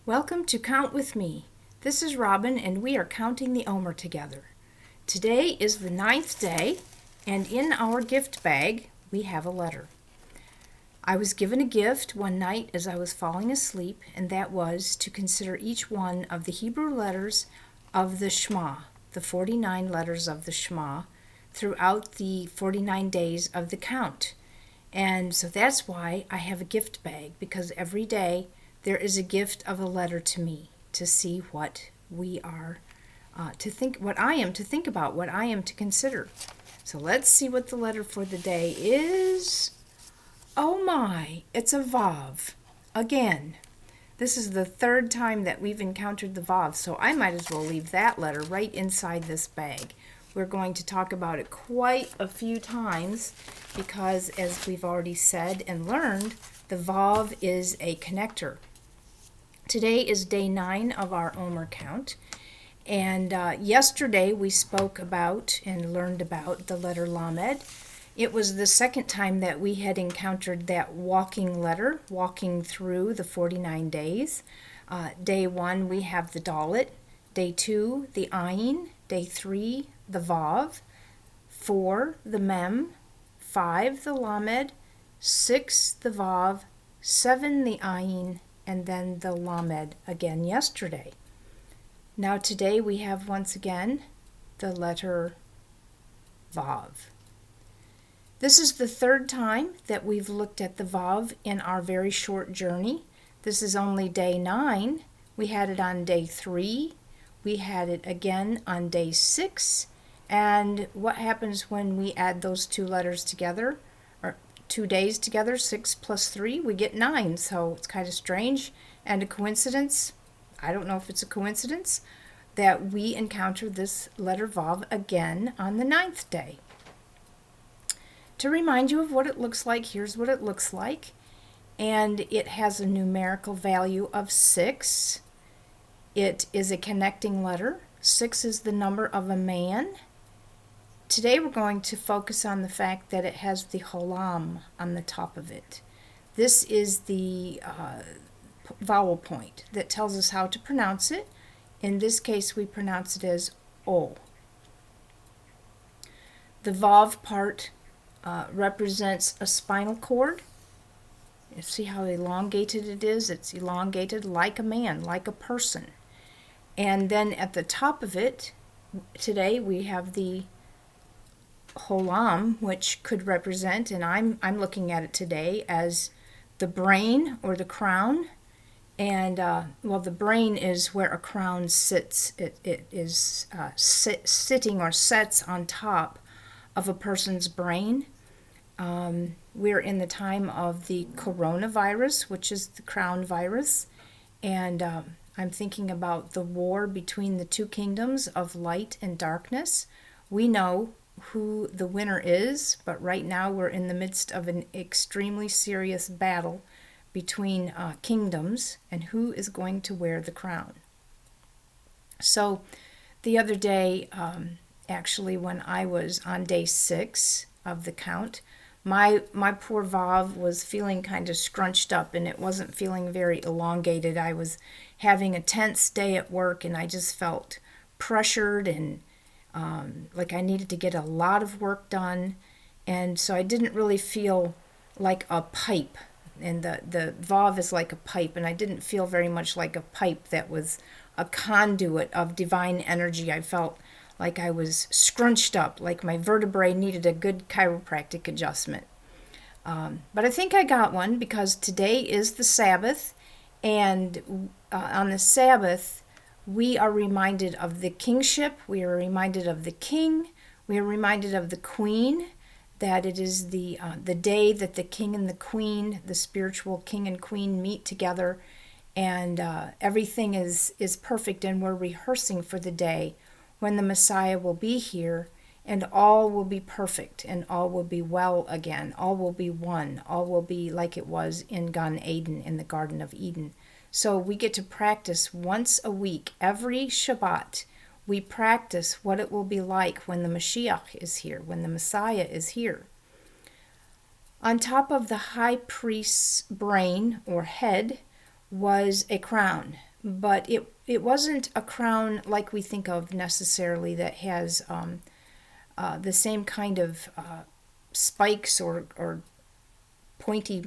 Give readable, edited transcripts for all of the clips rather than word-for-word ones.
Welcome to Count With Me. This is Robin, and we are counting the Omer together. Today is the 9th day, and in our gift bag, we have a letter. I was given a gift one night as I was falling asleep, and that was to consider each one of the Hebrew letters of the Shema, the 49 letters of the Shema, throughout the 49 days of the count. And so that's why I have a gift bag, because every day there is a gift of a letter to me to see what we are to think, what I am to think about, what I am to consider. So let's see what the letter for the day is. Oh my, it's a Vav. Again, this is the third time that we've encountered the Vav, so I might as well leave that letter right inside this bag. We're going to talk about it quite a few times because, as we've already said and learned, the Vav is a connector. Today is day 9 of our Omer count, and yesterday we spoke about and learned about the letter Lamed. It was the second time that we had encountered that walking letter, walking through the 49 days. Day 1 we have the Dalet, day 2 the Ayin, day 3 the Vav, 4 the Mem, 5 the Lamed, 6 the Vav, 7 the Ayin, and then the Lamed again yesterday. Now today we have once again the letter Vav. This is the third time that we've looked at the Vav in our very short journey. This is only day 9. We had it on day 3. We had it again on day 6. And what happens when we add those two letters together? 2 days together, 6 plus 3, we get 9. So it's kind of strange and a coincidence. I don't know if it's a coincidence that we encounter this letter Vav again on the 9th day. To remind you of what it looks like, here's what it looks like. And it has a numerical value of 6. It is a connecting letter. 6 is the number of a man. Today we're going to focus on the fact that it has the holam on the top of it. This is the vowel point that tells us how to pronounce it. In this case we pronounce it as O. The Vav part represents a spinal cord. You see how elongated it is? It's elongated like a man, like a person. And then at the top of it, today we have the holam, which could represent, and I'm looking at it today as the brain or the crown. And the brain is where a crown sits. It is sitting or sets on top of a person's brain. We're in the time of the coronavirus, which is the crown virus, and I'm thinking about the war between the two kingdoms of light and darkness. We know who the winner is, but right now we're in the midst of an extremely serious battle between kingdoms and who is going to wear the crown. So the other day, actually when I was on day 6 of the count, my poor Vav was feeling kind of scrunched up and it wasn't feeling very elongated. I was having a tense day at work and I just felt pressured and like I needed to get a lot of work done, and so I didn't really feel like a pipe, and the Vav is like a pipe, and I didn't feel very much like a pipe that was a conduit of divine energy. I felt like I was scrunched up, like my vertebrae needed a good chiropractic adjustment. But I think I got one because today is the Sabbath, and on the Sabbath we are reminded of the kingship, we are reminded of the king, we are reminded of the queen, that it is the day that the king and the queen, the spiritual king and queen, meet together, and everything is perfect, and we're rehearsing for the day when the Messiah will be here, and all will be perfect, and all will be well again, all will be one, all will be like it was in Gan Eden, in the Garden of Eden. So we get to practice once a week, every Shabbat. We practice what it will be like when the Mashiach is here, when the Messiah is here. On top of the high priest's brain or head was a crown. but it wasn't a crown like we think of necessarily that has the same kind of spikes or pointy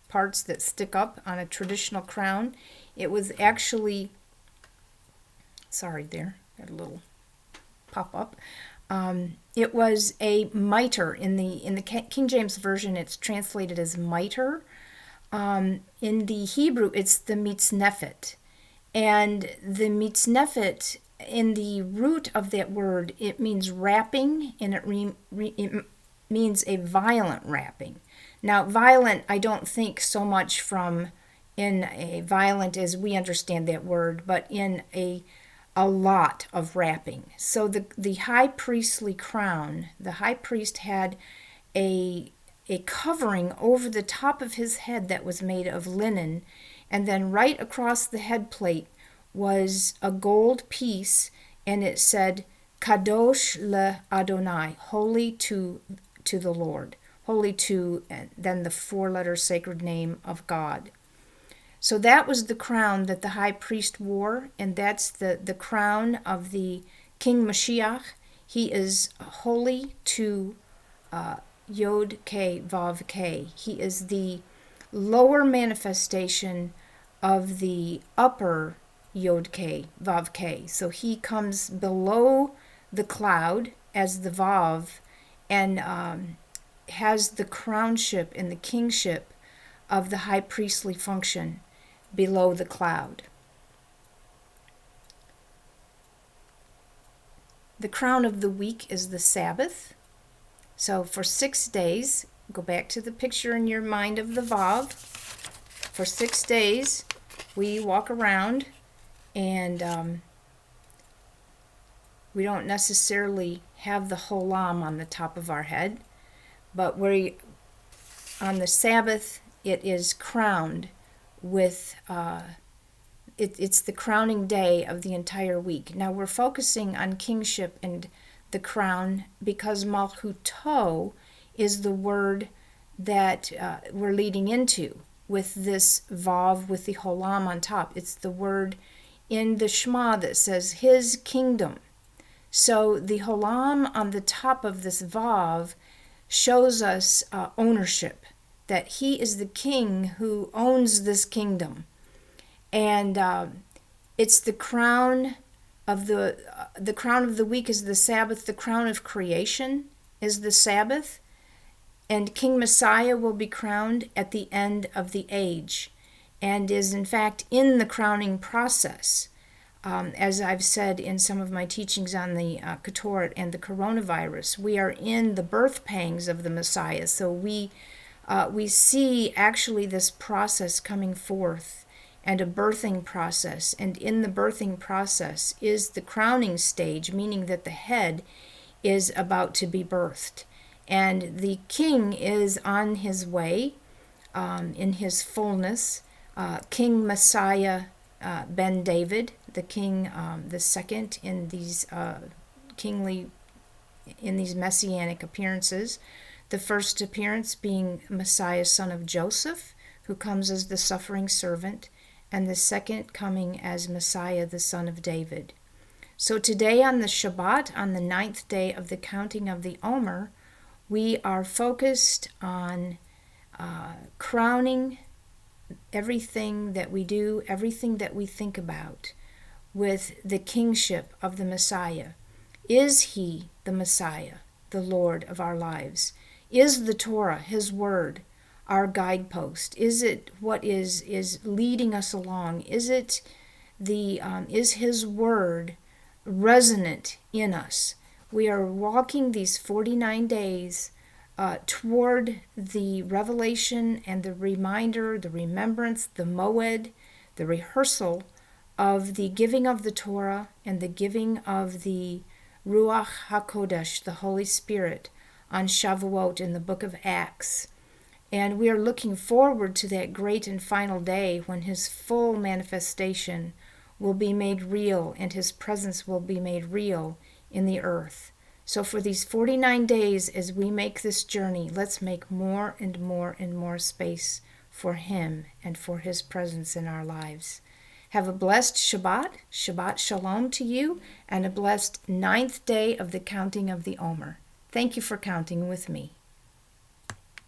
parts that stick up on a traditional crown. It was actually, sorry there, got a little pop up. It was a mitre. In the King James Version, it's translated as mitre. In the Hebrew, it's the mitznefet. And the mitznefet, in the root of that word, it means wrapping, and it means a violent wrapping. Now, violent, I don't think so much from in a violent as we understand that word, but in a lot of wrapping. So the high priestly crown, the high priest had a covering over the top of his head that was made of linen, and then right across the head plate was a gold piece, and it said Kadosh le Adonai, holy to the Lord, holy to, and then the four-letter sacred name of God. So that was the crown that the high priest wore, and that's the crown of the King Mashiach. He is holy to Yod K Vav K. He is the lower manifestation of the upper Yod K Vav K. So he comes below the cloud as the Vav, and has the crownship and the kingship of the high priestly function below the cloud. The crown of the week is the Sabbath. So for 6 days, go back to the picture in your mind of the Vav. For 6 days, we walk around, and we don't necessarily have the holam on the top of our head, but on the Sabbath, it is crowned with, it's the crowning day of the entire week. Now we're focusing on kingship and the crown because Malchuto is the word that we're leading into with this Vav with the Holam on top. It's the word in the Shema that says his kingdom. So the Holam on the top of this Vav shows us ownership, that he is the king who owns this kingdom. And it's the crown of the crown of the week is the Sabbath. The crown of creation is the Sabbath. And King Messiah will be crowned at the end of the age, and is in fact in the crowning process. As I've said in some of my teachings on the Ketoret and the coronavirus, we are in the birth pangs of the Messiah. So we see actually this process coming forth, and a birthing process. And in the birthing process is the crowning stage, meaning that the head is about to be birthed. And the king is on his way in his fullness. King Messiah ben David, the king, the second in these in these messianic appearances. The first appearance being Messiah, son of Joseph, who comes as the suffering servant, and the second coming as Messiah, the son of David. So today on the Shabbat, on the 9th day of the counting of the Omer, we are focused on crowning everything that we do, everything that we think about, with the kingship of the Messiah. Is he the Messiah, the Lord of our lives? Is the Torah, his word, our guidepost? Is it what is leading us along? Is it is his word resonant in us? We are walking these 49 days toward the revelation and the reminder, the remembrance, the moed, the rehearsal of the giving of the Torah and the giving of the Ruach HaKodesh, the Holy Spirit, on Shavuot in the book of Acts. And we are looking forward to that great and final day when his full manifestation will be made real and his presence will be made real in the earth. So for these 49 days, as we make this journey, let's make more and more and more space for him and for his presence in our lives. Have a blessed Shabbat, Shabbat Shalom to you, and a blessed 9th day of the counting of the Omer. Thank you for counting with me.